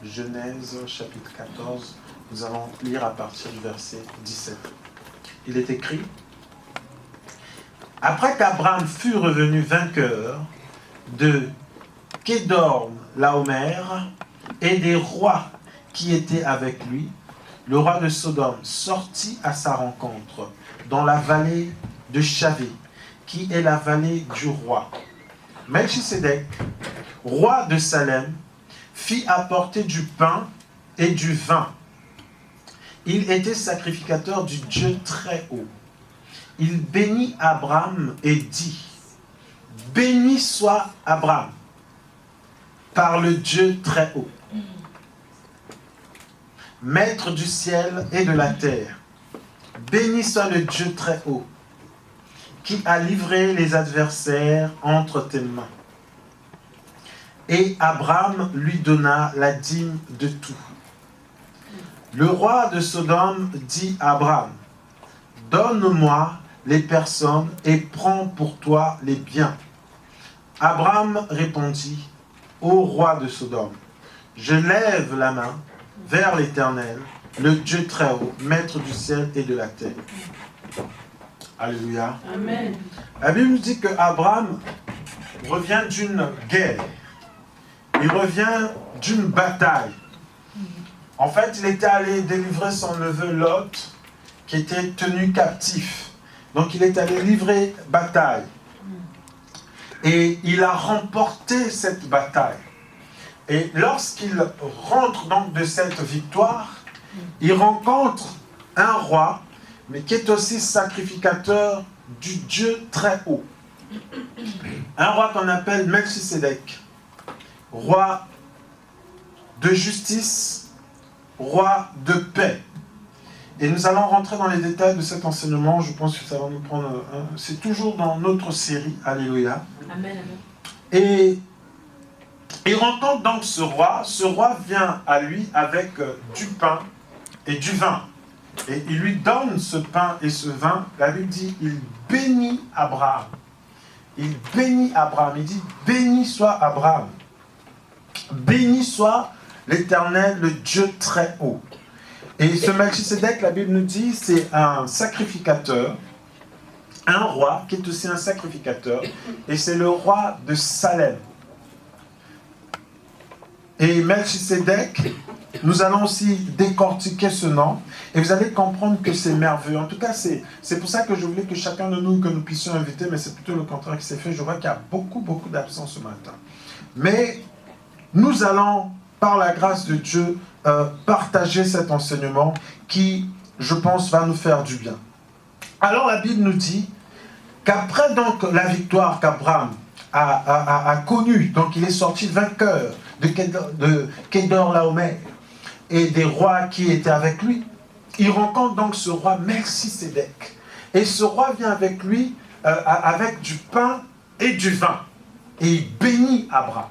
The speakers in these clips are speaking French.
Genèse chapitre 14. Nous allons lire à partir du verset 17. Il est écrit: après qu'Abraham fut revenu vainqueur de Kedorlaomer et des rois qui étaient avec lui, le roi de Sodome sortit à sa rencontre dans la vallée de Chavé, qui est la vallée du roi. Melchisédek, roi de Salem, fit apporter du pain et du vin. Il était sacrificateur du Dieu très haut. Il bénit Abraham et dit: béni soit Abraham par le Dieu très haut, maître du ciel et de la terre. Béni soit le Dieu très haut, qui a livré les adversaires entre tes mains. Et Abraham lui donna la dîme de tout. Le roi de Sodome dit à Abraham: donne-moi les personnes et prends pour toi les biens. Abraham répondit au roi de Sodome: je lève la main vers l'Éternel, le Dieu très haut, maître du ciel et de la terre. Alléluia. Amen. La Bible nous dit que Abraham revient d'une guerre. Il revient d'une bataille. En fait, il était allé délivrer son neveu Lot, qui était tenu captif. Donc, il est allé livrer bataille. Et il a remporté cette bataille. Et lorsqu'il rentre donc de cette victoire, il rencontre un roi, mais qui est aussi sacrificateur du Dieu très haut. Un roi qu'on appelle Melchisédek, roi de justice, roi de paix. Et nous allons rentrer dans les détails de cet enseignement. Je pense que ça va nous prendre... c'est toujours dans notre série. Alléluia. Amen, amen. Et il rencontre donc ce roi. Ce roi vient à lui avec du pain et du vin. Et il lui donne ce pain et ce vin. La Bible dit, il bénit Abraham. Il bénit Abraham. Il dit, béni soit Abraham. Béni soit l'Éternel, le Dieu très haut. Et ce Melchisédek, la Bible nous dit, c'est un sacrificateur, un roi qui est aussi un sacrificateur, et c'est le roi de Salem. Et Melchisédek, nous allons aussi décortiquer ce nom, et vous allez comprendre que c'est merveilleux. En tout cas, c'est pour ça que je voulais que chacun de nous, que nous puissions inviter, mais c'est plutôt le contraire qui s'est fait. Je vois qu'il y a beaucoup d'absents ce matin. Mais nous allons, par la grâce de Dieu, partager cet enseignement qui, je pense, va nous faire du bien. Alors la Bible nous dit qu'après donc la victoire qu'Abraham a connue, donc il est sorti vainqueur de Kedorlaomer et des rois qui étaient avec lui, il rencontre donc ce roi Melchisédek. Et ce roi vient avec lui avec du pain et du vin. Et il bénit Abraham.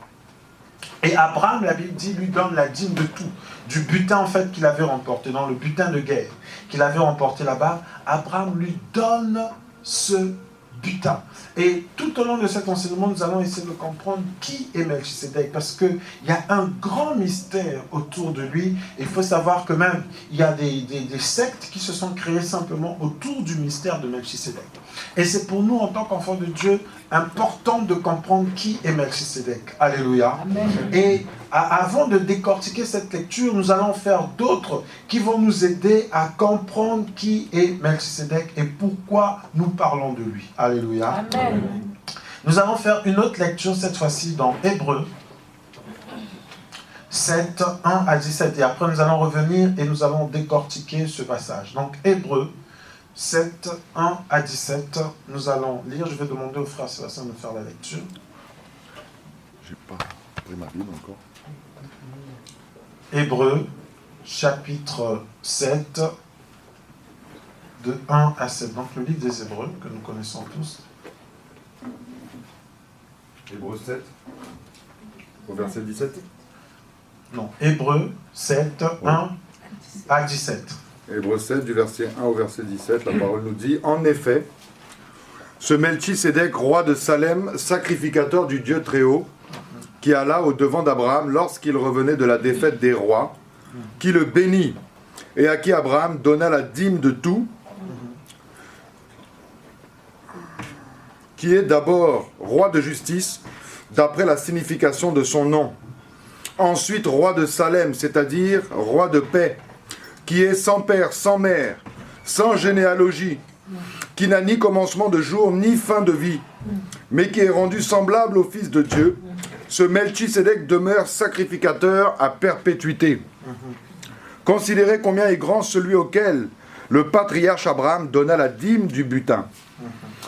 Et Abraham, la Bible dit, lui donne la dîme de tout. Du butin en fait qu'il avait remporté, dans le butin de guerre qu'il avait remporté là-bas, Abraham lui donne ce butin. Et tout au long de cet enseignement, nous allons essayer de comprendre qui est Melchisédek, parce qu'il y a un grand mystère autour de lui. Il faut savoir que même, il y a des sectes qui se sont créées simplement autour du mystère de Melchisédek. Et c'est pour nous, en tant qu'enfants de Dieu, important de comprendre qui est Melchisédek. Alléluia. Amen. Et avant de décortiquer cette lecture, nous allons faire d'autres qui vont nous aider à comprendre qui est Melchisédek et pourquoi nous parlons de lui. Alléluia. Amen. Nous allons faire une autre lecture, cette fois-ci dans Hébreux 7, 1 à 17. Et après, nous allons revenir et nous allons décortiquer ce passage. Donc, Hébreux 7, 1 à 17. Nous allons lire. Je vais demander au frère Sébastien de faire la lecture. J'ai pas pris ma Bible encore. Hébreux, chapitre 7, de 1 à 7. Donc, le livre des Hébreux, que nous connaissons tous. Hébreux 7, au verset 17. Non, Hébreux 7, 1 à 17. Hébreux 7, du verset 1 au verset 17, la parole nous dit: en effet, ce Melchisédek, roi de Salem, sacrificateur du Dieu très haut, qui alla au-devant d'Abraham lorsqu'il revenait de la défaite des rois, qui le bénit, et à qui Abraham donna la dîme de tout, qui est d'abord roi de justice, d'après la signification de son nom. Ensuite, roi de Salem, c'est-à-dire roi de paix, qui est sans père, sans mère, sans généalogie, qui n'a ni commencement de jour, ni fin de vie, mais qui est rendu semblable au Fils de Dieu. Ce Melchisédek demeure sacrificateur à perpétuité. Considérez combien est grand celui auquel le patriarche Abraham donna la dîme du butin.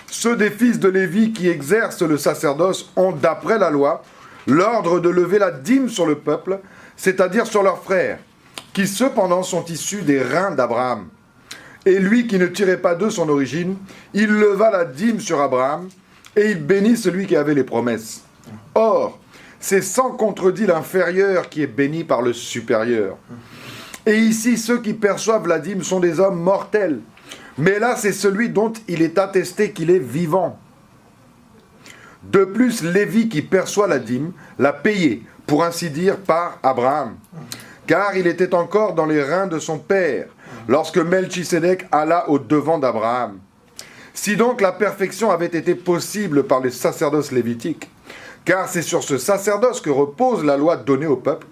Ceux des fils de Lévi qui exercent le sacerdoce ont, d'après la loi, l'ordre de lever la dîme sur le peuple, c'est-à-dire sur leurs frères, qui cependant sont issus des reins d'Abraham. Et lui qui ne tirait pas d'eux son origine, il leva la dîme sur Abraham, et il bénit celui qui avait les promesses. Or, c'est sans contredit l'inférieur qui est béni par le supérieur. Et ici, ceux qui perçoivent la dîme sont des hommes mortels. Mais là, c'est celui dont il est attesté qu'il est vivant. De plus, Lévi qui perçoit la dîme l'a payé, pour ainsi dire, par Abraham. Car il était encore dans les reins de son père, lorsque Melchisédek alla au-devant d'Abraham. Si donc la perfection avait été possible par les sacerdoces lévitiques, car c'est sur ce sacerdoce que repose la loi donnée au peuple,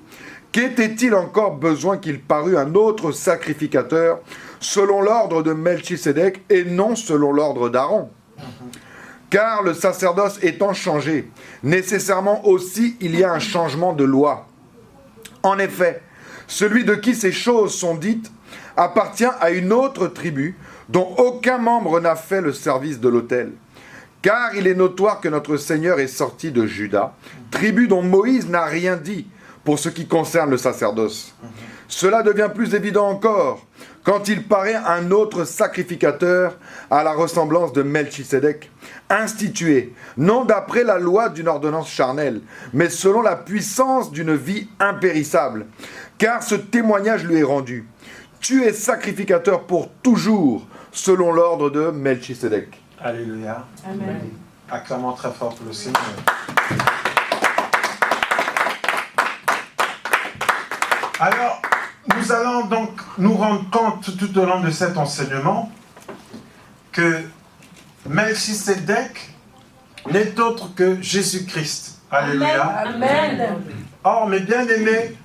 qu'était-il encore besoin qu'il parût un autre sacrificateur selon l'ordre de Melchisédek et non selon l'ordre d'Aaron? Car le sacerdoce étant changé, nécessairement aussi il y a un changement de loi. En effet, celui de qui ces choses sont dites appartient à une autre tribu dont aucun membre n'a fait le service de l'autel. Car il est notoire que notre Seigneur est sorti de Juda, tribu dont Moïse n'a rien dit pour ce qui concerne le sacerdoce. Cela devient plus évident encore quand il paraît un autre sacrificateur à la ressemblance de Melchisédek, institué, non d'après la loi d'une ordonnance charnelle, mais selon la puissance d'une vie impérissable. Car ce témoignage lui est rendu. Tu es sacrificateur pour toujours, selon l'ordre de Melchisédek. Alléluia. Amen. Acclamons très fort pour le Seigneur. Alors, nous allons donc nous rendre compte tout au long de cet enseignement que Melchisédek n'est autre que Jésus-Christ. Alléluia. Amen. Or, mes bien-aimés,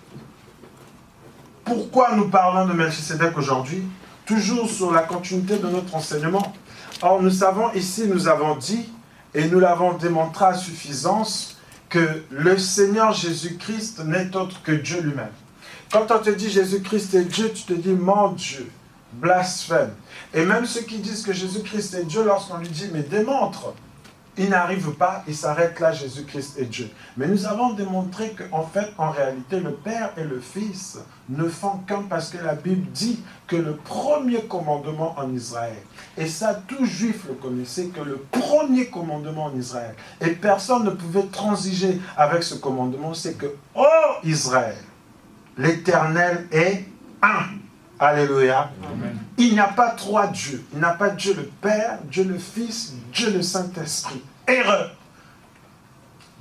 pourquoi nous parlons de Melchisédek aujourd'hui? Toujours sur la continuité de notre enseignement. Or, nous savons ici, nous avons dit, et nous l'avons démontré à suffisance, que le Seigneur Jésus-Christ n'est autre que Dieu lui-même. Quand on te dit Jésus-Christ est Dieu, tu te dis, mon Dieu, blasphème. Et même ceux qui disent que Jésus-Christ est Dieu, lorsqu'on lui dit, mais démontre, ils n'arrivent pas, ils s'arrêtent là, Jésus-Christ est Dieu. Mais nous avons démontré qu'en fait, en réalité, le Père et le Fils ne font qu'un, parce que la Bible dit que le premier commandement en Israël, et ça, tout juif le connaissait, que le premier commandement en Israël, et personne ne pouvait transiger avec ce commandement, c'est que, ô Israël, l'Éternel est un. Alléluia. Amen. Il n'y a pas trois dieux. Il n'y a pas Dieu le Père, Dieu le Fils, Dieu le Saint-Esprit. Erreur.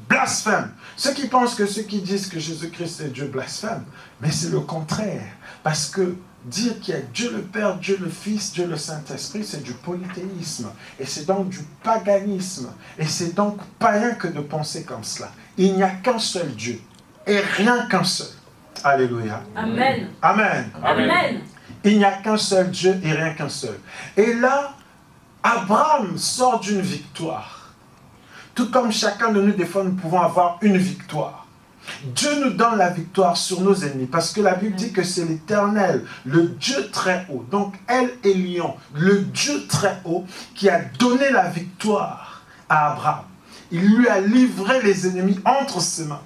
Blasphème. Ceux qui pensent que ceux qui disent que Jésus-Christ est Dieu blasphème, mais c'est le contraire. Parce que dire qu'il y a Dieu le Père, Dieu le Fils, Dieu le Saint-Esprit, c'est du polythéisme. Et c'est donc du paganisme. Et c'est donc païen que de penser comme cela. Il n'y a qu'un seul Dieu. Et rien qu'un seul. Alléluia. Amen. Amen. Amen. Il n'y a qu'un seul Dieu et rien qu'un seul. Et là, Abraham sort d'une victoire. Tout comme chacun de nous, des fois, nous pouvons avoir une victoire. Dieu nous donne la victoire sur nos ennemis, parce que la Bible dit que c'est l'Éternel, le Dieu très haut, donc El Elyon, le Dieu très haut, qui a donné la victoire à Abraham. Il lui a livré les ennemis entre ses mains.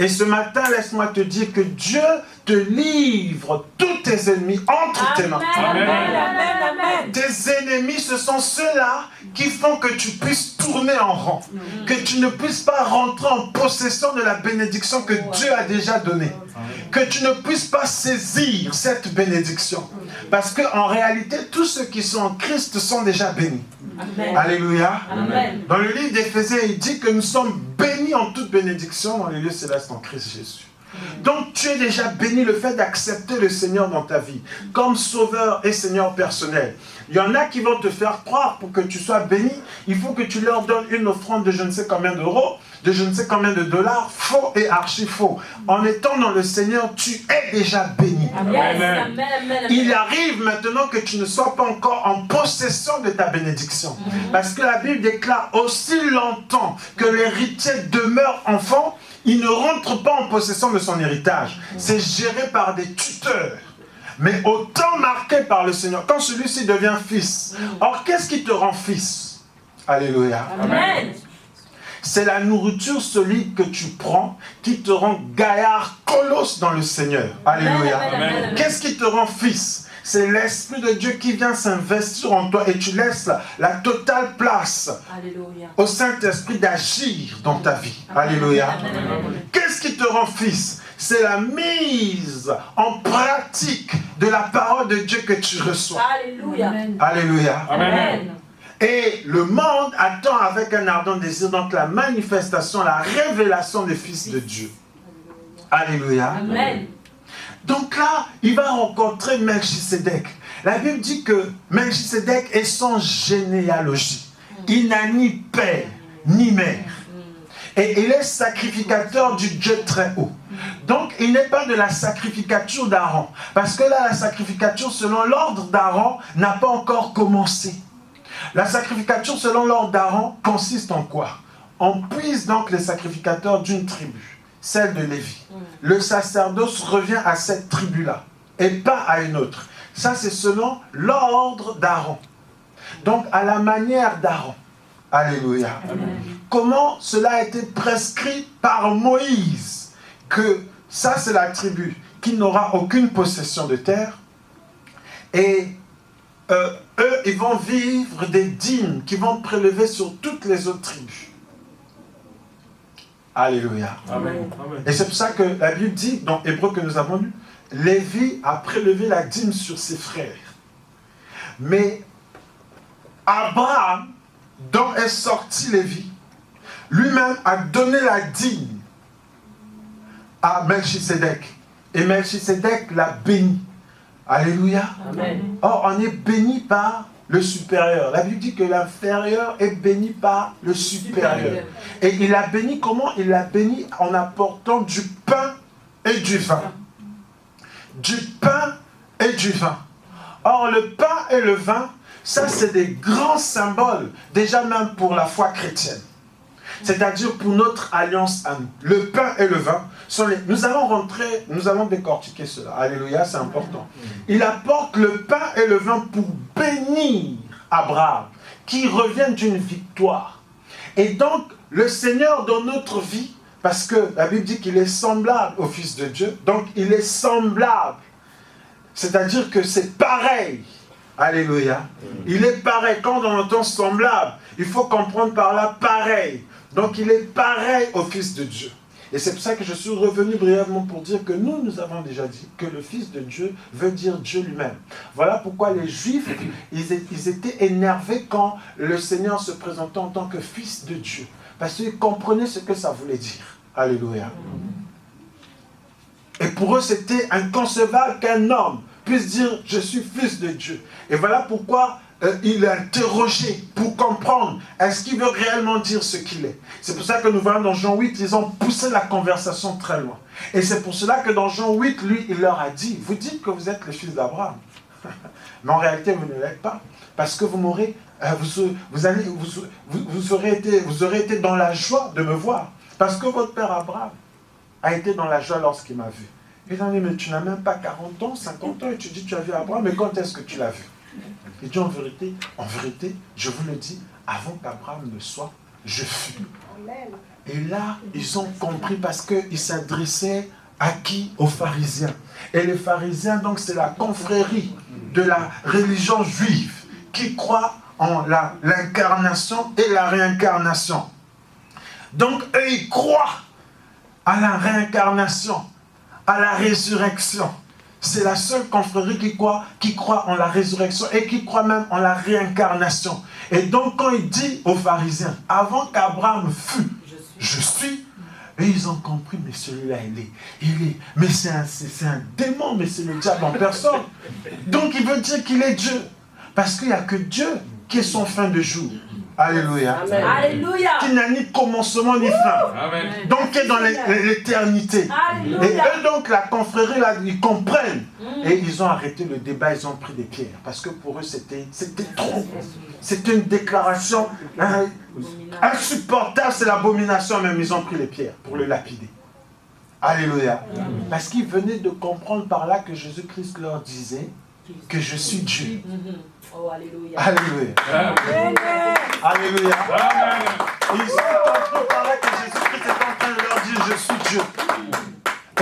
Et ce matin, laisse-moi te dire que Dieu te livre tous tes ennemis entre tes mains. Amen. Amen. Amen. Tes ennemis, ce sont ceux-là qui font que tu puisses tourner en rond. Que tu ne puisses pas rentrer en possession de la bénédiction que Dieu a déjà donnée. que tu ne puisses pas saisir cette bénédiction. Parce qu'en réalité, tous ceux qui sont en Christ sont déjà bénis. Amen. Alléluia. Amen. Dans le livre d'Éphésiens, il dit que nous sommes bénis en toute bénédiction dans les lieux célestes en Christ Jésus. Donc tu es déjà béni, le fait d'accepter le Seigneur dans ta vie comme sauveur et Seigneur personnel. Il y en a qui vont te faire croire pour que tu sois béni, il faut que tu leur donnes une offrande de je ne sais combien d'euros, de je ne sais combien de dollars, faux et archi faux. En étant dans le Seigneur, tu es déjà béni. Amen. Il arrive maintenant que tu ne sois pas encore en possession de ta bénédiction. Parce que la Bible déclare aussi longtemps que l'héritier demeure enfant, il ne rentre pas en possession de son héritage. C'est géré par des tuteurs. Mais au temps marqué par le Seigneur, quand celui-ci devient fils. Or, qu'est-ce qui te rend fils? Alléluia. Amen. C'est la nourriture solide que tu prends qui te rend gaillard colosse dans le Seigneur. Alléluia. Qu'est-ce qui te rend fils? C'est l'Esprit de Dieu qui vient s'investir en toi et tu laisses la totale place au Saint-Esprit d'agir dans ta vie. Alléluia. Qu'est-ce qui te rend fils? C'est la mise en pratique de la parole de Dieu que tu reçois. Alléluia. Alléluia. Amen. Et le monde attend avec un ardent désir donc la manifestation, la révélation des fils de Dieu. Alléluia. Amen. Donc là, il va rencontrer Melchisédek. La Bible dit que Melchisédek est sans généalogie. Il n'a ni père, ni mère. Et il est sacrificateur du Dieu très haut. Donc, il n'est pas de la sacrificature d'Aaron. Parce que là, la sacrificature selon l'ordre d'Aaron n'a pas encore commencé. La sacrificature selon l'ordre d'Aaron consiste en quoi? On puise donc les sacrificateurs d'une tribu, celle de Lévi. Le sacerdoce revient à cette tribu-là et pas à une autre. Ça, c'est selon l'ordre d'Aaron. Donc, à la manière d'Aaron. Alléluia. Amen. Comment cela a été prescrit par Moïse? Que ça, c'est la tribu qui n'aura aucune possession de terre. Et eux, ils vont vivre des dîmes qui vont prélever sur toutes les autres tribus. Alléluia. Amen. Et c'est pour ça que la Bible dit, dans Hébreux que nous avons lu, Lévi a prélevé la dîme sur ses frères. Mais Abraham, dont est sorti Lévi, lui-même a donné la dîme à Melchisédek. Et Melchisédek l'a béni. Alléluia. Amen. Or, on est béni par le supérieur. La Bible dit que l'inférieur est béni par le supérieur. Et il l'a béni comment? Il l'a béni en apportant du pain et du vin. Du pain et du vin. Or, le pain et le vin, ça c'est des grands symboles, déjà même pour la foi chrétienne. C'est-à-dire pour notre alliance à nous. Le pain et le vin sont les... Nous allons décortiquer cela. Alléluia, c'est important. Il apporte le pain et le vin pour bénir Abraham, qui revient d'une victoire. Et donc, le Seigneur dans notre vie, parce que la Bible dit qu'il est semblable au Fils de Dieu, donc il est semblable. C'est-à-dire que c'est pareil. Alléluia. Il est pareil. Quand on entend semblable, il faut comprendre par là pareil. Donc il est pareil au Fils de Dieu. Et c'est pour ça que je suis revenu brièvement pour dire que nous avons déjà dit que le Fils de Dieu veut dire Dieu lui-même. Voilà pourquoi les Juifs, ils étaient énervés quand le Seigneur se présentait en tant que Fils de Dieu. Parce qu'ils comprenaient ce que ça voulait dire. Alléluia. Et pour eux, c'était inconcevable qu'un homme puisse dire « Je suis Fils de Dieu ». Et voilà pourquoi il a interrogé pour comprendre, est-ce qu'il veut réellement dire ce qu'il est? C'est pour ça que nous voyons dans Jean 8, ils ont poussé la conversation très loin. Et c'est pour cela que dans Jean 8, lui, il leur a dit, vous dites que vous êtes le fils d'Abraham. Mais en réalité, vous ne l'êtes pas. Parce que vous m'aurez, vous aurez été dans la joie de me voir. Parce que votre père Abraham a été dans la joie lorsqu'il m'a vu. Il a dit, mais tu n'as même pas 40 ans, 50 ans, et tu dis tu as vu Abraham, mais quand est-ce que tu l'as vu? Il dit en vérité, je vous le dis, avant qu'Abraham ne soit, je fus. Et là, ils ont compris parce qu'ils s'adressaient à qui? Aux pharisiens. Et les pharisiens, donc, c'est la confrérie de la religion juive qui croit en l'incarnation et la réincarnation. Donc, eux, ils croient à la réincarnation, à la résurrection. C'est la seule confrérie qui croit en la résurrection et qui croit même en la réincarnation. Et donc quand il dit aux pharisiens, avant qu'Abraham fût, je suis, et ils ont compris, mais celui-là, mais c'est un démon, mais c'est le diable en personne. Donc il veut dire qu'il est Dieu. Parce qu'il n'y a que Dieu qui est son fin de jour. Alléluia. Amen. Alléluia. Qui n'a ni commencement ni fin. Amen. Donc qui est dans l'éternité. Alléluia. Et eux donc, la confrérie, là, ils comprennent. Et ils ont arrêté le débat, ils ont pris des pierres. Parce que pour eux, c'était trop. C'était une déclaration insupportable, c'est l'abomination même. Ils ont pris les pierres pour le lapider. Alléluia. Parce qu'ils venaient de comprendre par là que Jésus-Christ leur disait que je suis Dieu. Oh, alléluia. Alléluia. Amen. Alléluia. Amen. Ils ont compris par là que Jésus-Christ est en train de leur dire je suis Dieu.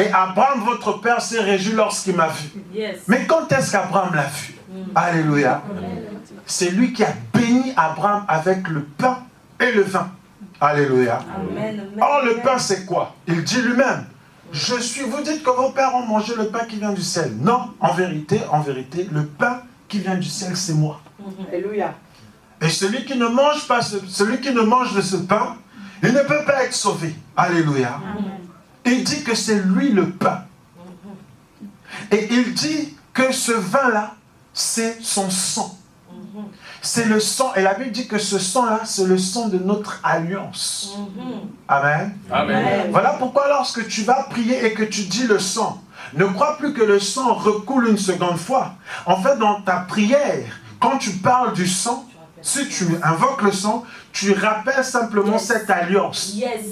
Et Abraham, votre père, s'est réjoui lorsqu'il m'a vu. Yes. Mais quand est-ce qu'Abraham l'a vu? Alléluia. C'est lui qui a béni Abraham avec le pain et le vin. Alléluia. Amen. Or, le pain, c'est quoi? Il dit lui-même. Je suis. Vous dites que vos pères ont mangé le pain qui vient du ciel. Non, en vérité, le pain qui vient du ciel, c'est moi. Alléluia. Et celui qui ne mange pas, celui qui ne mange de ce pain, il ne peut pas être sauvé. Alléluia. Il dit que c'est lui le pain. Et il dit que ce vin-là, c'est son sang. C'est le sang, et la Bible dit que ce sang-là, c'est le sang de notre alliance. Amen. Amen. Voilà pourquoi lorsque tu vas prier et que tu dis le sang, ne crois plus que le sang recoule une seconde fois. En fait, dans ta prière, quand tu parles du sang, si tu invoques le sang, tu rappelles simplement cette alliance. Yes.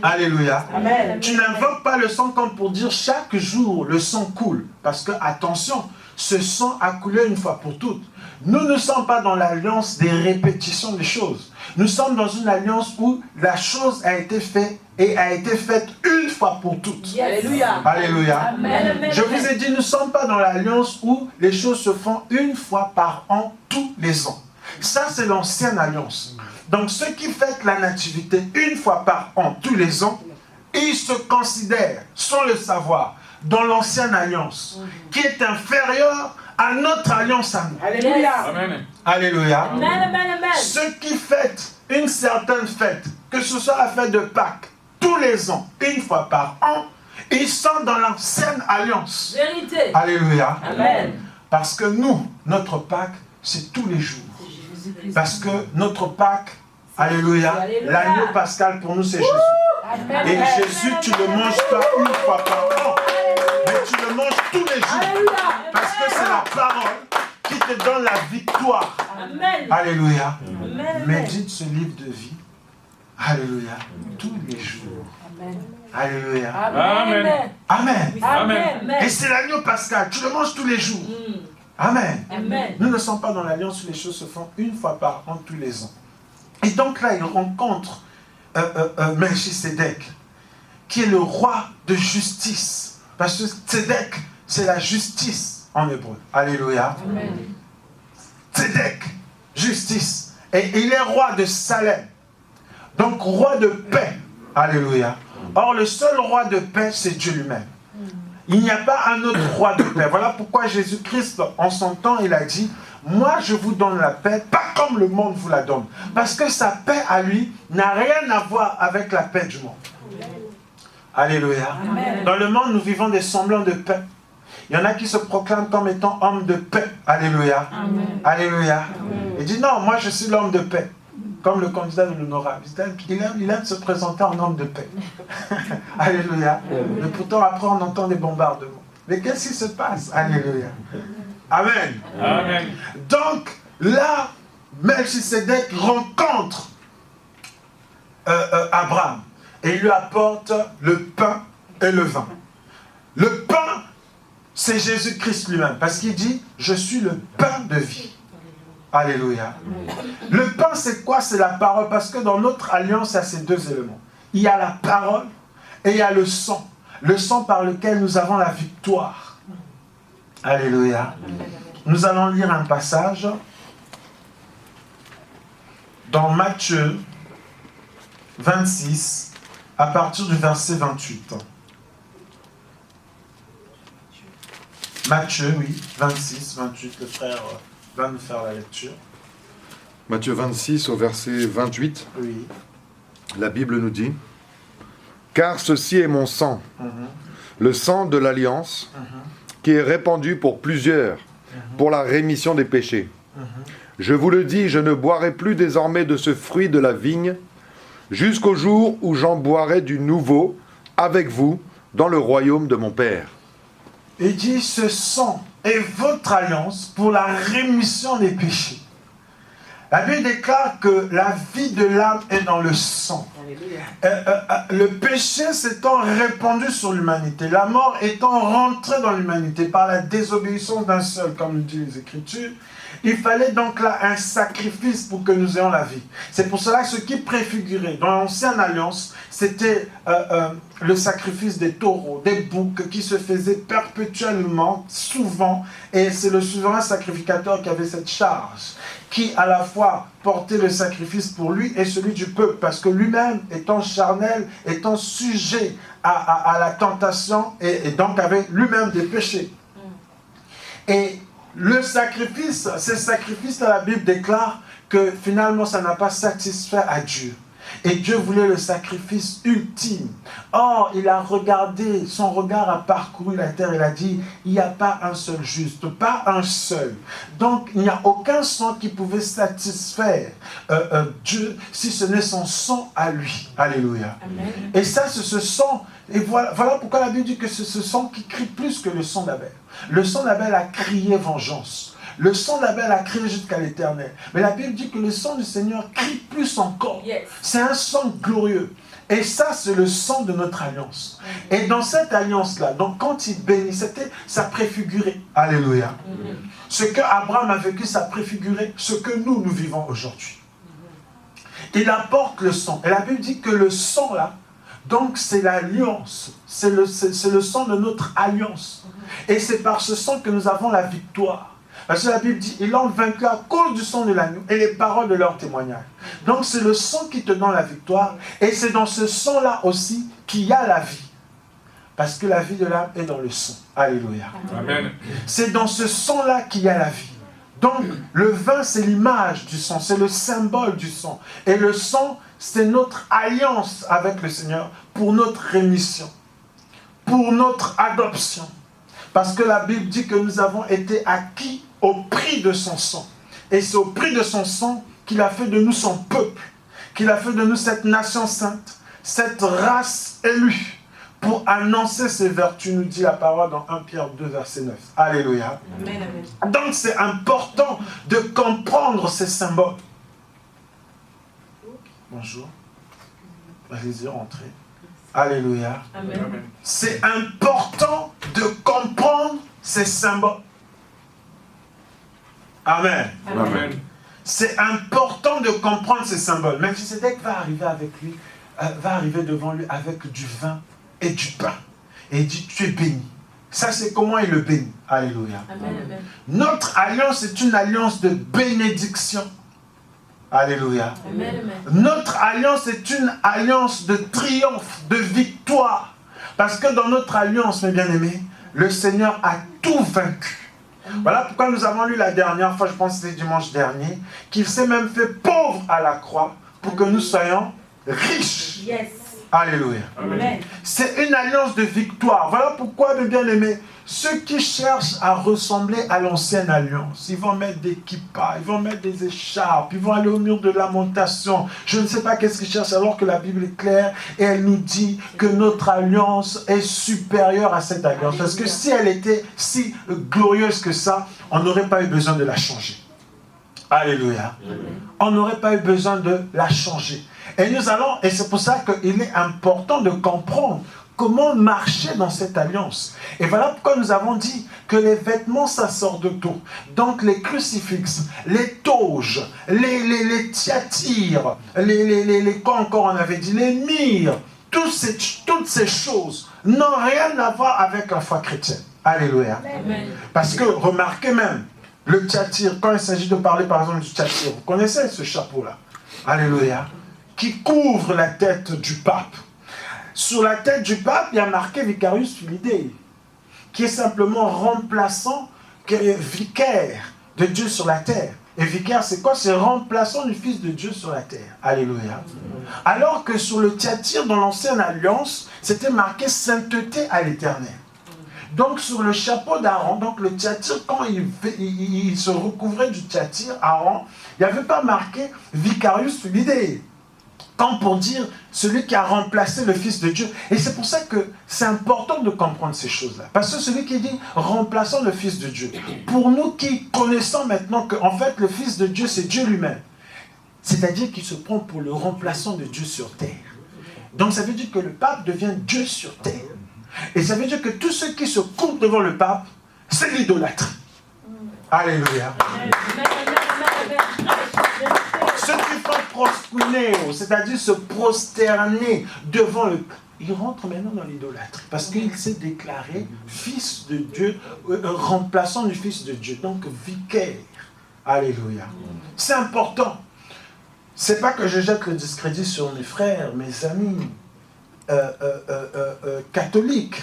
Alléluia. Amen. Tu n'invoques pas le sang comme pour dire chaque jour le sang coule. Parce que, attention, ce sang a coulé une fois pour toutes. Nous ne sommes pas dans l'alliance des répétitions des choses. Nous sommes dans une alliance où la chose a été faite et a été faite une fois pour toutes. Yes. Alléluia. Alléluia. Amen. Je vous ai dit, nous ne sommes pas dans l'alliance où les choses se font une fois par an, tous les ans. Ça, c'est l'ancienne alliance. Donc, ceux qui fêtent la nativité une fois par an, tous les ans, ils se considèrent, sans le savoir, dans l'ancienne alliance, qui est inférieure à notre alliance à nous. Alléluia. Amen. Alléluia. Amen. Ceux qui fêtent une certaine fête, que ce soit la fête de Pâques, tous les ans, une fois par an, ils sont dans l'ancienne alliance. Vérité. Alléluia. Amen. Parce que nous, notre Pâques, c'est tous les jours. Parce que notre Pâques, alléluia, Alléluia. l'agneau pascal pour nous, c'est Jésus. Amen. Et Jésus, tu ne le manges pas une fois par an, mais tu le manges tous les jours. Alléluia. Parce que c'est la parole qui te donne la victoire. Amen. Alléluia. Amen. Médite ce livre de vie. Alléluia. Tous les jours. Alléluia. Amen. Amen. Amen. Et c'est l'agneau pascal. Tu le manges tous les jours. Amen. Amen. Nous ne sommes pas dans l'alliance où les choses se font une fois par an, tous les ans. Et donc là, il rencontre Melchisédek, qui est le roi de justice. Parce que Tzedek, c'est la justice en hébreu. Alléluia. Amen. Tzedek, justice. Et il est roi de Salem. Donc roi de paix. Alléluia. Or, le seul roi de paix, c'est Dieu lui-même. Il n'y a pas un autre roi de paix. Voilà pourquoi Jésus-Christ, en son temps, il a dit, moi je vous donne la paix, pas comme le monde vous la donne. Parce que sa paix à lui n'a rien à voir avec la paix du monde. Alléluia. Amen. Dans le monde, nous vivons des semblants de paix. Il y en a qui se proclament comme étant hommes de paix. Alléluia. Amen. Alléluia. Il dit non, moi je suis l'homme de paix. Comme le candidat de l'honorable. Il aime se présenter en homme de paix. Alléluia. Mais pourtant, après, on entend des bombardements. Mais qu'est-ce qui se passe? Alléluia. Amen. Amen. Donc, là, Melchisédek rencontre Abraham. Et il lui apporte le pain et le vin. Le pain, c'est Jésus-Christ lui-même. Parce qu'il dit, je suis le pain de vie. Alléluia. Le pain, c'est quoi? C'est la parole. Parce que dans notre alliance, il y a ces deux éléments. Il y a la parole et il y a le sang. Le sang par lequel nous avons la victoire. Alléluia. Nous allons lire un passage dans Matthieu 26, à partir du verset 28. Matthieu, oui, 26, 28, le frère va nous faire la lecture. Matthieu 26 au verset 28, Oui. la Bible nous dit « Car ceci est mon sang, le sang de l'alliance, qui est répandu pour plusieurs, pour la rémission des péchés. Je vous le dis, je ne boirai plus désormais de ce fruit de la vigne, jusqu'au jour où j'en boirai du nouveau avec vous dans le royaume de mon Père. » Il dit, ce sang est votre alliance pour la rémission des péchés. La Bible déclare que la vie de l'âme est dans le sang. Le péché s'étant répandu sur l'humanité, la mort étant rentrée dans l'humanité par la désobéissance d'un seul, comme le disent les Écritures, il fallait donc là un sacrifice pour que nous ayons la vie. C'est pour cela que ce qui préfigurait dans l'ancienne alliance, c'était le sacrifice des taureaux, des boucs qui se faisaient perpétuellement, souvent, et c'est le souverain sacrificateur qui avait cette charge, qui à la fois portait le sacrifice pour lui et celui du peuple, parce que lui-même, étant charnel, étant sujet à la tentation, et donc avait lui-même des péchés. Et le sacrifice, ces sacrifices, la Bible déclare que finalement ça n'a pas satisfait à Dieu. Et Dieu voulait le sacrifice ultime. Or, il a regardé, son regard a parcouru la terre, il a dit, il n'y a pas un seul juste, pas un seul. Donc, il n'y a aucun sang qui pouvait satisfaire Dieu, si ce n'est son sang à lui. Alléluia. Amen. Et ça, c'est ce sang, et voilà pourquoi la Bible dit que c'est ce sang qui crie plus que le sang d'Abel. Le sang d'Abel a crié vengeance. Le sang d'Abel a crié jusqu'à l'éternel. Mais la Bible dit que le sang du Seigneur crie plus encore. Yes. C'est un sang glorieux. Et ça, c'est le sang de notre alliance. Et dans cette alliance-là, donc quand il bénit, ça préfigurait. Alléluia. Ce que Abraham a vécu, ça préfigurait ce que nous vivons aujourd'hui. Il apporte le sang. Et la Bible dit que le sang, là, donc c'est l'alliance. C'est le sang de notre alliance. Et c'est par ce sang que nous avons la victoire. Parce que la Bible dit, ils l'ont vaincu à cause du sang de l'agneau et les paroles de leur témoignage. Donc c'est le sang qui te donne la victoire. Et c'est dans ce sang-là aussi qu'il y a la vie. Parce que la vie de l'âme est dans le sang. Alléluia. Amen. C'est dans ce sang-là qu'il y a la vie. Donc le vin, c'est l'image du sang, c'est le symbole du sang. Et le sang, c'est notre alliance avec le Seigneur pour notre rémission, pour notre adoption. Parce que la Bible dit que nous avons été acquis au prix de son sang. Et c'est au prix de son sang qu'il a fait de nous son peuple, qu'il a fait de nous cette nation sainte, cette race élue, pour annoncer ses vertus, nous dit la parole dans 1 Pierre 2, verset 9. Alléluia. Amen, amen. Donc c'est important de comprendre ces symboles. Bonjour. Allez-y, rentrez. Alléluia. Amen. C'est important de comprendre ces symboles. Amen. Amen. C'est important de comprendre ces symboles. Melchisédek va arriver avec lui, va arriver devant lui avec du vin et du pain. Et il dit, tu es béni. Ça, c'est comment il le bénit. Alléluia. Amen, amen. Notre alliance est une alliance de bénédiction. Alléluia. Amen, amen. Notre alliance est une alliance de triomphe, de victoire. Parce que dans notre alliance, mes bien-aimés, le Seigneur a tout vaincu. Voilà pourquoi nous avons lu la dernière fois, je pense que c'était dimanche dernier, qu'il s'est même fait pauvre à la croix pour que nous soyons riches. Yes. Alléluia. Amen. C'est une alliance de victoire. Voilà pourquoi, mes bien-aimés, ceux qui cherchent à ressembler à l'ancienne alliance, ils vont mettre des kippas, ils vont mettre des écharpes, ils vont aller au mur de lamentation. Je ne sais pas qu'est-ce qu'ils cherchent alors que la Bible est claire et elle nous dit que notre alliance est supérieure à cette alliance. Parce que si elle était si glorieuse que ça, on n'aurait pas eu besoin de la changer. Alléluia. On n'aurait pas eu besoin de la changer. Et c'est pour ça qu'il est important de comprendre comment marcher dans cette alliance. Et voilà pourquoi nous avons dit que les vêtements, ça sort de tout. Donc les crucifixes, les toges, les tiatires, quoi encore on avait dit, les myrrhes, toutes ces choses n'ont rien à voir avec la foi chrétienne. Alléluia. Amen. Parce que remarquez même, le tiatire, quand il s'agit de parler par exemple du tiatire, vous connaissez ce chapeau-là. Alléluia. Qui couvre la tête du pape. Sur la tête du pape, il y a marqué Vicarius Filidei. qui est simplement remplaçant, qui est vicaire de Dieu sur la terre. Et vicaire, c'est quoi? C'est remplaçant du Fils de Dieu sur la terre. Alléluia. Alors que sur le Thyatire, dans l'Ancienne Alliance, c'était marqué sainteté à l'Éternel. Donc sur le chapeau d'Aaron, donc le Thyatire, quand il se recouvrait du Thyatire, Aaron, il n'y avait pas marqué Vicarius Fidei, comme pour dire celui qui a remplacé le Fils de Dieu. Et c'est pour ça que c'est important de comprendre ces choses-là. Parce que celui qui dit remplaçant le Fils de Dieu, pour nous qui connaissons maintenant qu'en fait le Fils de Dieu c'est Dieu lui-même, c'est-à-dire qu'il se prend pour le remplaçant de Dieu sur terre. Donc ça veut dire que le pape devient Dieu sur terre. Et ça veut dire que tous ceux qui se couvrent devant le pape, c'est l'idolâtrie. Alléluia. Ceux qui font proskunéo, c'est-à-dire se prosterner devant le pape, il rentre maintenant dans l'idolâtrie. Parce qu'il s'est déclaré fils de Dieu, remplaçant du Fils de Dieu. Donc vicaire. Alléluia. C'est important. C'est pas que je jette le discrédit sur mes frères, mes amis catholiques.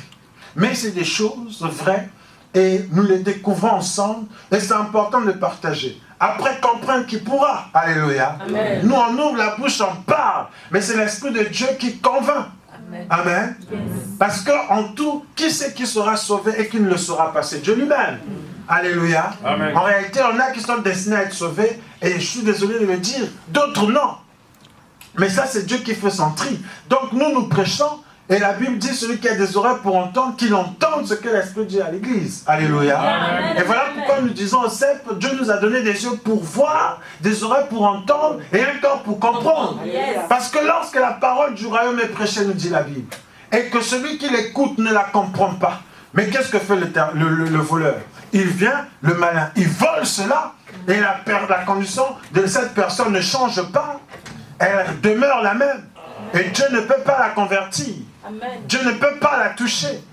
Mais c'est des choses vraies et nous les découvrons ensemble et c'est important de partager. Après, comprendre qui pourra. Alléluia. Amen. Nous, on ouvre la bouche, on parle. Mais c'est l'Esprit de Dieu qui convainc. Amen. Amen. Yes. Parce qu'en tout, qui c'est qui sera sauvé et qui ne le sera pas? C'est Dieu lui-même. Alléluia. Amen. En réalité, on a qui sont destinés à être sauvés, et je suis désolé de le dire, d'autres non. Mais ça, c'est Dieu qui fait son tri. Donc nous prêchons, et la Bible dit, celui qui a des oreilles pour entendre, qu'il entende ce que l'Esprit dit à l'Église. Alléluia. Amen. Et voilà pourquoi nous disons au CEP, Dieu nous a donné des yeux pour voir, des oreilles pour entendre, et un corps pour comprendre. Yes. Parce que lorsque la parole du royaume est prêchée, nous dit la Bible, et que celui qui l'écoute ne la comprend pas, mais qu'est-ce que fait le voleur? Il vient, le malin, il vole cela, et la condition de cette personne ne change pas, elle demeure la même. Et Dieu ne peut pas la convertir. Amen. Dieu ne peut pas la toucher.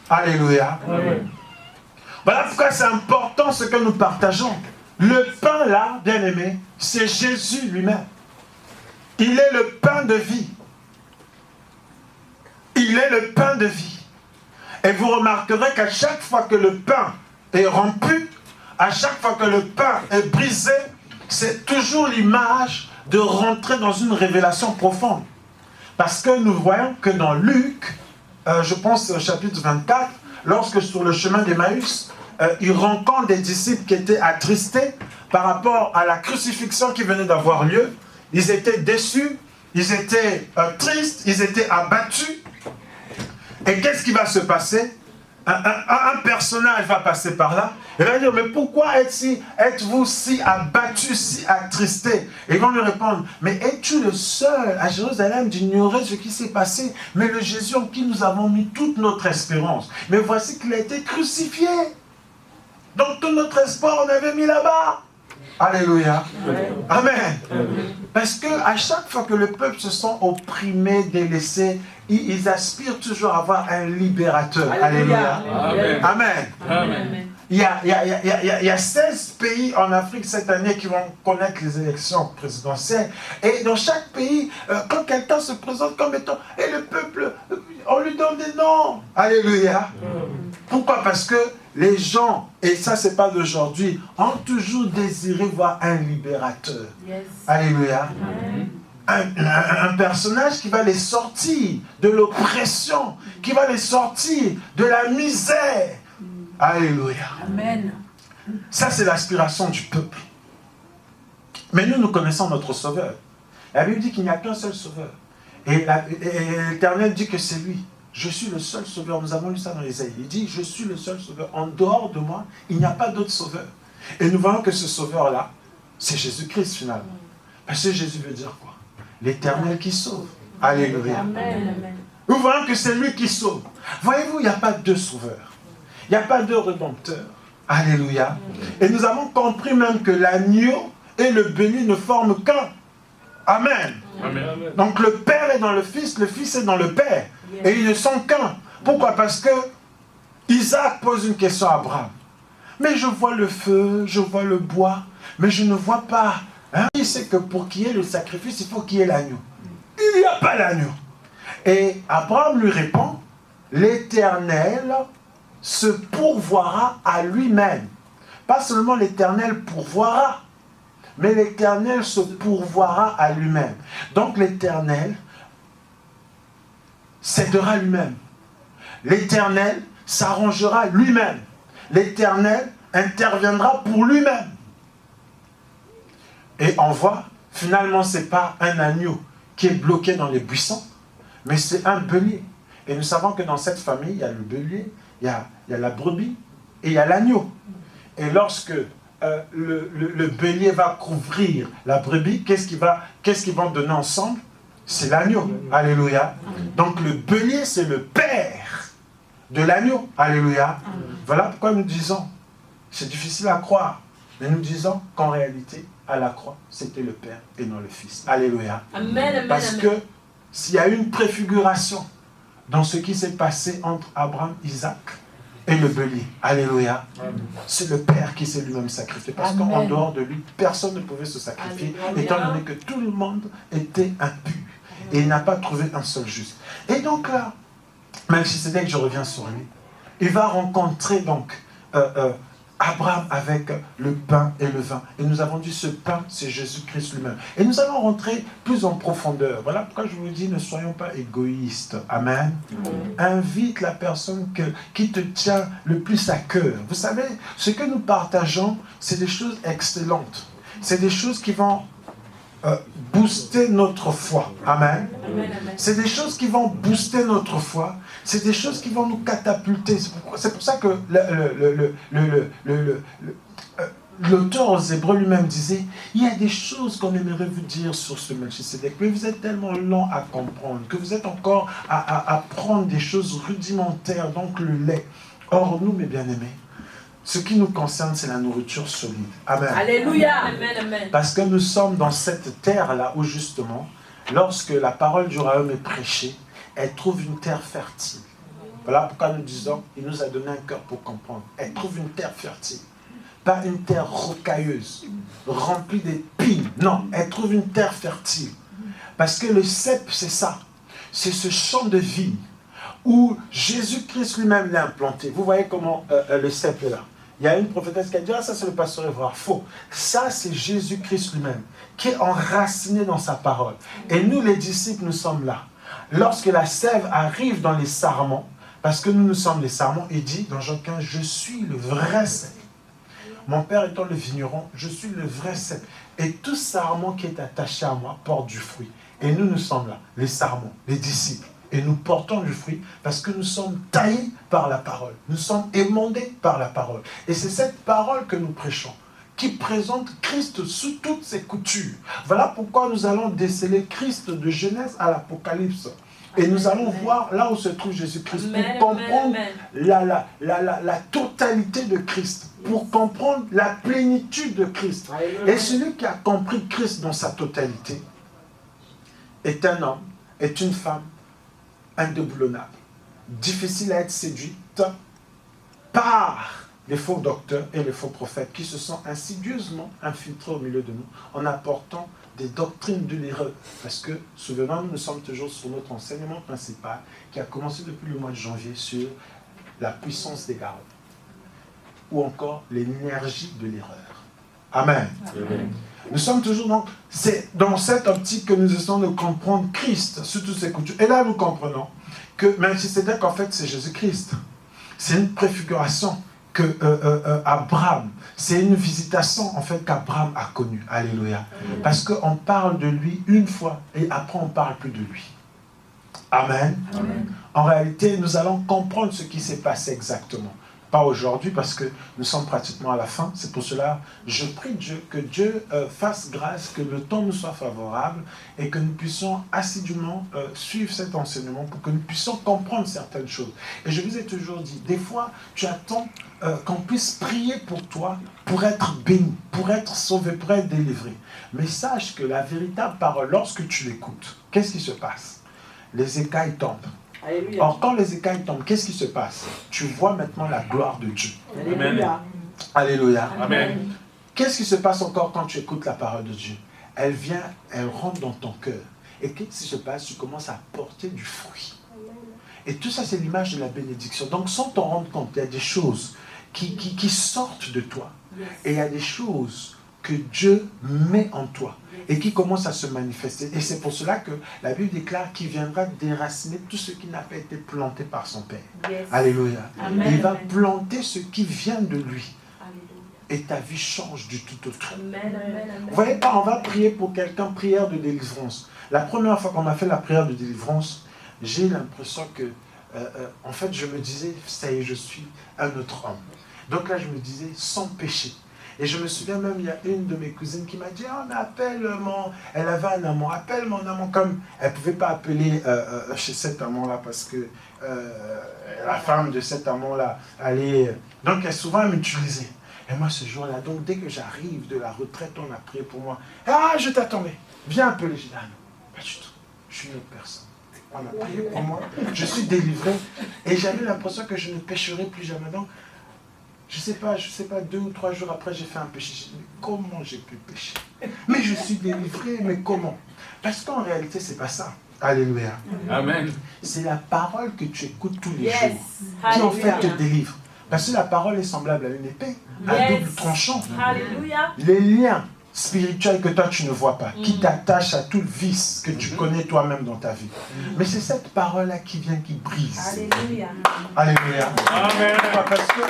Alléluia. Amen. Voilà pourquoi c'est important ce que nous partageons. Le pain là, bien aimé, c'est Jésus lui-même. Il est le pain de vie. Il est le pain de vie. Et vous remarquerez qu'à chaque fois que le pain est rompu, à chaque fois que le pain est brisé, c'est toujours l'image de rentrer dans une révélation profonde. Parce que nous voyons que dans Luc, je pense au chapitre 24, lorsque sur le chemin d'Emmaüs, il rencontre des disciples qui étaient attristés par rapport à la crucifixion qui venait d'avoir lieu. Ils étaient déçus, ils étaient tristes, ils étaient abattus. Et qu'est-ce qui va se passer? Un personnage va passer par là et va dire, mais pourquoi êtes-vous si abattu, si attristé? Et ils vont lui répondre, mais es-tu le seul à Jérusalem d'ignorer ce qui s'est passé? Mais le Jésus en qui nous avons mis toute notre espérance, mais voici qu'il a été crucifié. Donc tout notre espoir on avait mis là-bas. Alléluia. Amen. Parce que à chaque fois que le peuple se sent opprimé, délaissé, ils aspirent toujours à avoir un libérateur. Alléluia. Amen. Amen. Amen. Il y a 16 pays en Afrique cette année qui vont connaître les élections présidentielles. Et dans chaque pays, quand quelqu'un se présente comme étant... Et le peuple, on lui donne des noms. Alléluia. Pourquoi? Parce que les gens, et ça c'est pas d'aujourd'hui, ont toujours désiré voir un libérateur. Yes. Alléluia. Un personnage qui va les sortir de l'oppression, qui va les sortir de la misère. Alléluia. Amen. Ça c'est l'aspiration du peuple. Mais nous connaissons notre Sauveur. La Bible dit qu'il n'y a qu'un seul Sauveur. Et l'Éternel dit que c'est lui. Je suis le seul sauveur. Nous avons lu ça dans l'Ésaïe. Il dit, je suis le seul sauveur. En dehors de moi, il n'y a pas d'autre sauveur. Et nous voyons que ce sauveur-là, c'est Jésus-Christ finalement. Parce que Jésus veut dire quoi? L'Éternel qui sauve. Alléluia. Amen. Nous voyons que c'est lui qui sauve. Voyez-vous, il n'y a pas deux sauveurs. Il n'y a pas deux rédempteurs. Alléluia. Et nous avons compris même que l'agneau et le béni ne forment qu'un. Amen. Amen. Donc le Père est dans le Fils est dans le Père. Et ils ne sont qu'un. Pourquoi? Parce que Isaac pose une question à Abraham. Mais je vois le feu, je vois le bois, mais je ne vois pas. Il sait que pour qu'il y ait le sacrifice, il faut qu'il y ait l'agneau. Il n'y a pas l'agneau. Et Abraham lui répond, l'Éternel se pourvoira à lui-même. Pas seulement l'Éternel pourvoira, mais l'Éternel se pourvoira à lui-même. Donc l'Éternel cédera lui-même. L'Éternel s'arrangera lui-même. L'Éternel interviendra pour lui-même. Et on voit, finalement, ce n'est pas un agneau qui est bloqué dans les buissons, mais c'est un bélier. Et nous savons que dans cette famille, il y a le bélier, il y a la brebis et il y a l'agneau. Et lorsque le bélier va couvrir la brebis, qu'est-ce qu'ils vont donner ensemble? C'est l'agneau. Alléluia. Donc le bélier, c'est le père de l'agneau. Alléluia. Voilà pourquoi nous disons, c'est difficile à croire, mais nous disons qu'en réalité, à la croix, c'était le Père et non le Fils. Alléluia. Amen, Parce que s'il y a une préfiguration dans ce qui s'est passé entre Abraham, Isaac et le bélier, alléluia, c'est le Père qui s'est lui-même sacrifié. Parce qu'en dehors de lui, personne ne pouvait se sacrifier, étant donné que tout le monde était impur. Et il n'a pas trouvé un seul juste. Et donc là, Melchisedec, je reviens sur lui, il va rencontrer donc Abraham avec le pain et le vin. Et nous avons dit, ce pain, c'est Jésus-Christ lui-même. Et nous allons rentrer plus en profondeur. Voilà pourquoi je vous dis, ne soyons pas égoïstes. Amen. Invite la personne qui te tient le plus à cœur. Vous savez, ce que nous partageons, c'est des choses excellentes. C'est des choses qui vont booster notre foi. Amen. C'est des choses qui vont booster notre foi. C'est des choses qui vont nous catapulter. C'est pour ça que l'auteur aux Hébreux lui-même disait, il y a des choses qu'on aimerait vous dire sur ce Melchisedec, mais vous êtes tellement lent à comprendre, que vous êtes encore à prendre des choses rudimentaires, donc le lait. Or, nous, mes bien-aimés, ce qui nous concerne, c'est la nourriture solide. Amen. Alléluia. Amen, amen. Parce que nous sommes dans cette terre-là où justement, lorsque la parole du royaume est prêchée, elle trouve une terre fertile. Voilà pourquoi nous disons, il nous a donné un cœur pour comprendre. Elle trouve une terre fertile. Pas une terre rocailleuse, remplie d'épines. Non, elle trouve une terre fertile. Parce que le cep, c'est ça. C'est ce champ de vigne où Jésus-Christ lui-même l'a implanté. Vous voyez comment le cep est là. Il y a une prophétesse qui a dit, ah, ça c'est le pasteur Évrard. Faux. Ça c'est Jésus-Christ lui-même, qui est enraciné dans sa parole. Et nous les disciples, nous sommes là. Lorsque la sève arrive dans les sarments, parce que nous sommes les sarments, il dit dans Jean 15, je suis le vrai cep. Mon père étant le vigneron, je suis le vrai cep. Et tout sarment qui est attaché à moi porte du fruit. Et nous sommes là, les sarments, les disciples. Et nous portons du fruit parce que nous sommes taillés par la parole. Nous sommes émondés par la parole. Et c'est cette parole que nous prêchons, qui présente Christ sous toutes ses coutures. Voilà pourquoi nous allons déceler Christ de Genèse à l'Apocalypse. Et nous allons voir là où se trouve Jésus-Christ pour comprendre la totalité de Christ, pour comprendre la plénitude de Christ. Et celui qui a compris Christ dans sa totalité est un homme, est une femme indéboulonnable, difficile à être séduite par les faux docteurs et les faux prophètes qui se sont insidieusement infiltrés au milieu de nous en apportant des doctrines de l'erreur. Parce que, souvenons-nous, nous sommes toujours sur notre enseignement principal qui a commencé depuis le mois de janvier sur la puissance des gardes ou encore l'énergie de l'erreur. Amen. Amen. Nous sommes toujours donc, c'est dans cette optique que nous essayons de comprendre Christ sous toutes ses coutures. Et là, nous comprenons que Melchisedec, en fait, c'est Jésus-Christ. C'est une préfiguration que Abraham, c'est une visitation en fait qu'Abraham a connue. Alléluia. Parce qu'on parle de lui une fois et après on ne parle plus de lui. Amen. Amen. En réalité, nous allons comprendre ce qui s'est passé exactement. Pas aujourd'hui parce que nous sommes pratiquement à la fin. C'est pour cela je prie Dieu que Dieu fasse grâce, que le temps nous soit favorable et que nous puissions assidûment suivre cet enseignement pour que nous puissions comprendre certaines choses. Et je vous ai toujours dit, des fois tu attends qu'on puisse prier pour toi, pour être béni, pour être sauvé, pour être délivré. Mais sache que la véritable parole, lorsque tu l'écoutes, qu'est-ce qui se passe? Les écailles tombent. Alléluia. Or, quand les écailles tombent, qu'est-ce qui se passe? Tu vois maintenant la gloire de Dieu. Alléluia. Alléluia. Amen. Qu'est-ce qui se passe encore quand tu écoutes la parole de Dieu? Elle vient, elle rentre dans ton cœur. Et qu'est-ce qui se passe? Tu commences à porter du fruit. Et tout ça, c'est l'image de la bénédiction. Donc, sans t'en rendre compte, il y a des choses qui sortent de toi. Et il y a des choses que Dieu met en toi et qui commencent à se manifester. Et c'est pour cela que la Bible déclare qu'il viendra déraciner tout ce qui n'a pas été planté par son Père. Yes. Alléluia. Amen. Il va planter ce qui vient de lui. Et ta vie change du tout au tout. Amen, amen, amen. Vous voyez pas, on va prier pour quelqu'un, prière de délivrance. La première fois qu'on a fait la prière de délivrance, j'ai l'impression que, en fait, je me disais, ça y est, je suis un autre homme. Donc là, je me disais, sans péché. Et je me souviens même, il y a une de mes cousines qui m'a dit, ah, mais appelle mon... Elle avait un amant, appelle mon amant, comme elle ne pouvait pas appeler chez cet amant-là, parce que la femme de cet amant-là allait... Donc, souvent, elle m'utilisait. Et moi, ce jour-là, donc, dès que j'arrive de la retraite, on a prié pour moi. Ah, je t'attendais. Viens appeler. J'ai dit, ah non, pas du tout. Je suis une autre personne. On a prié pour moi. Je suis délivré. Et j'avais l'impression que je ne pécherai plus jamais. Donc, je sais pas, 2 ou 3 jours après, j'ai fait un péché. J'ai dit, mais comment j'ai pu pécher? Mais je suis délivré, mais comment? Parce qu'en réalité, c'est pas ça. Alléluia. Amen. C'est la parole que tu écoutes tous les Yes. jours qui en fait Alléluia. te délivre. Parce que la parole est semblable à une épée, à Yes. double tranchant. Alléluia. Les liens spirituels que toi tu ne vois pas, qui t'attachent à tout le vice que tu connais toi-même dans ta vie. Mais c'est cette parole-là qui vient, qui brise. Alléluia. Alléluia. Amen. Parce que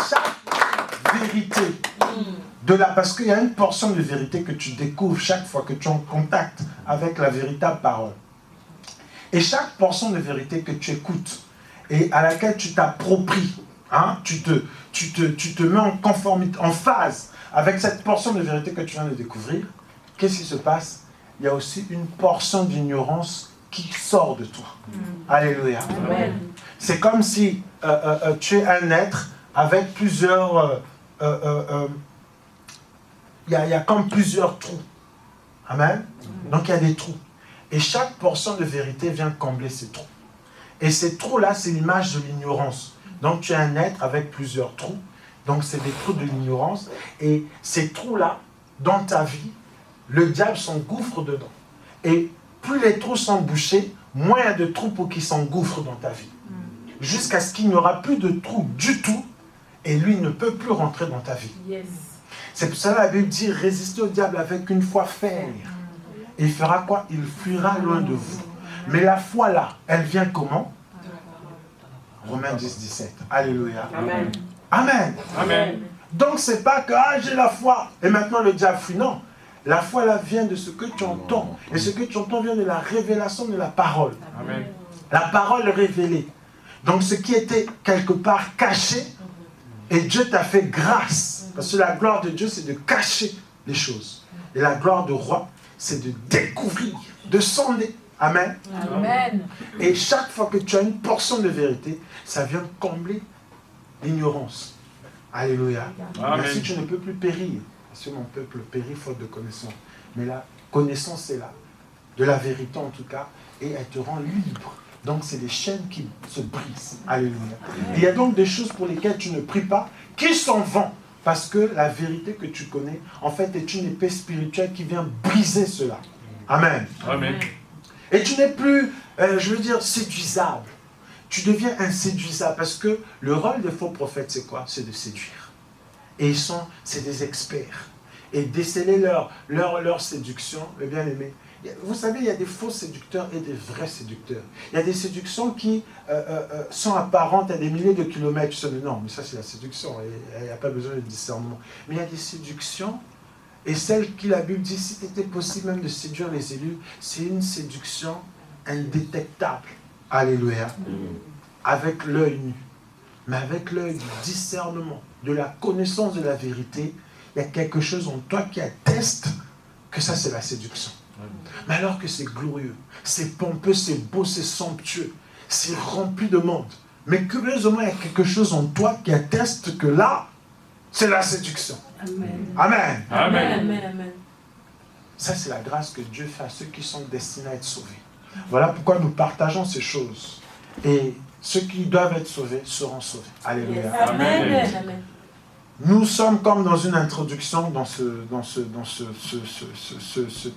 chaque vérité parce qu'il y a une portion de vérité que tu découvres chaque fois que tu es en contact avec la véritable parole. Et chaque portion de vérité que tu écoutes et à laquelle tu t'appropries, hein, tu te mets en conformité, en phase avec cette portion de vérité que tu viens de découvrir, qu'est-ce qui se passe? Il y a aussi une portion d'ignorance qui sort de toi. Alléluia. Amen. C'est comme si tu es un être avec plusieurs... il y a comme plusieurs trous. Amen. Donc il y a des trous. Et chaque portion de vérité vient combler ces trous. Et ces trous-là, c'est l'image de l'ignorance. Donc tu es un être avec plusieurs trous. Donc c'est des trous de l'ignorance. Et ces trous-là, dans ta vie, le diable s'engouffre dedans. Et plus les trous sont bouchés, moins il y a de trous pour qu'il s'engouffre dans ta vie. Jusqu'à ce qu'il n'y aura plus de trous du tout. Et lui ne peut plus rentrer dans ta vie. Yes. C'est pour ça que la Bible dit, résistez au diable avec une foi ferme. Et il fera quoi? Il fuira loin de vous. Mais la foi là, elle vient comment? Romains 10, 17. Alléluia. Amen. Amen. Amen. Donc c'est pas que j'ai la foi et maintenant le diable fuit. Non. La foi là vient de ce que tu entends. Et ce que tu entends vient de la révélation de la parole. Amen. La parole révélée. Donc ce qui était quelque part caché, et Dieu t'a fait grâce. Parce que la gloire de Dieu, c'est de cacher les choses. Et la gloire de roi, c'est de découvrir, de sonder. Amen. Amen. Et chaque fois que tu as une portion de vérité, ça vient combler l'ignorance. Alléluia. Amen. Ainsi tu ne peux plus périr. Parce que mon peuple périt faute de connaissance. Mais la connaissance est là. De la vérité en tout cas. Et elle te rend libre. Donc c'est des chaînes qui se brisent. Alléluia. Et il y a donc des choses pour lesquelles tu ne pries pas, qui s'en vont. Parce que la vérité que tu connais, en fait, est une épée spirituelle qui vient briser cela. Amen. Amen. Et tu n'es plus, je veux dire, séduisable. Tu deviens inséduisable parce que le rôle des faux prophètes, c'est quoi? C'est de séduire. Et c'est des experts. Et déceler leur séduction, le bien-aimé. Vous savez, il y a des faux séducteurs et des vrais séducteurs. Il y a des séductions qui sont apparentes à des milliers de kilomètres. Tu sais, non, mais ça c'est la séduction. Il n'y a pas besoin de discernement. Mais il y a des séductions. Et celle qui, la Bible dit, si c'était possible même de séduire les élus, c'est une séduction indétectable. Alléluia. Avec l'œil nu. Mais avec l'œil du discernement, de la connaissance de la vérité, il y a quelque chose en toi qui atteste que ça c'est la séduction. Mais alors que c'est glorieux, c'est pompeux, c'est beau, c'est somptueux, c'est rempli de monde. Mais curieusement, il y a quelque chose en toi qui atteste que là, c'est la séduction. Amen. Amen. Amen. Amen. Amen. Ça, c'est la grâce que Dieu fait à ceux qui sont destinés à être sauvés. Voilà pourquoi nous partageons ces choses. Et ceux qui doivent être sauvés seront sauvés. Alléluia. Yes. Amen. Amen. Amen. Nous sommes comme dans une introduction dans ce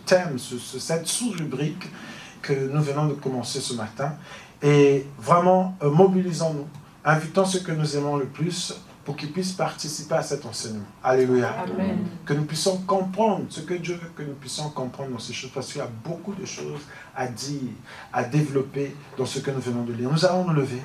thème, cette sous-rubrique que nous venons de commencer ce matin. Et vraiment, mobilisons-nous, invitons ceux que nous aimons le plus pour qu'ils puissent participer à cet enseignement. Alléluia. Amen. Que nous puissions comprendre ce que Dieu veut que nous puissions comprendre dans ces choses, parce qu'il y a beaucoup de choses à dire, à développer dans ce que nous venons de lire. Nous allons nous lever.